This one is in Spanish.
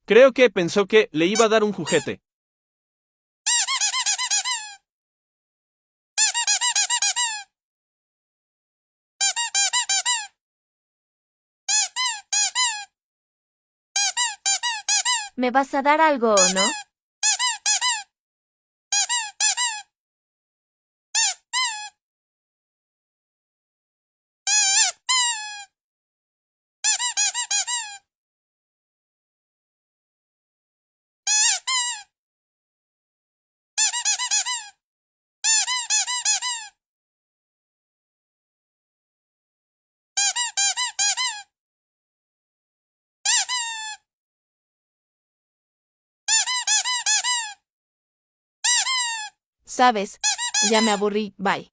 Creo que pensó que le iba a dar un juguete. ¿Me vas a dar algo o no? Sabes, ya me aburrí, bye.